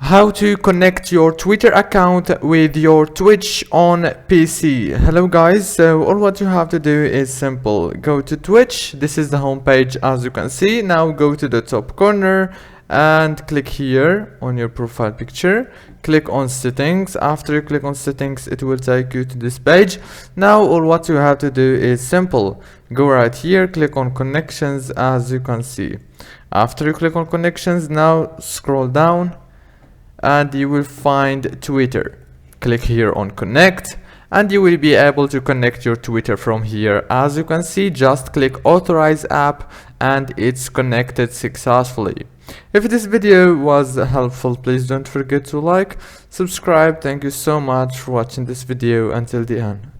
How to connect your Twitter account with your Twitch on PC. Hello guys, so all what you have to do is simple. Go to Twitch. This is the home page as you can see. Now go to the top corner and click here on your profile picture. Click on settings. After you click on settings, it will take you to this page. Now all what you have to do is simple. Go right here, click on connections as you can see. After you click on connections, now scroll down and you will find Twitter. Click here on connect and you will be able to connect your Twitter from here. As you can see, just click authorize app and it's connected successfully. If this video was helpful, please don't forget to like, subscribe. Thank you so much for watching this video until the end.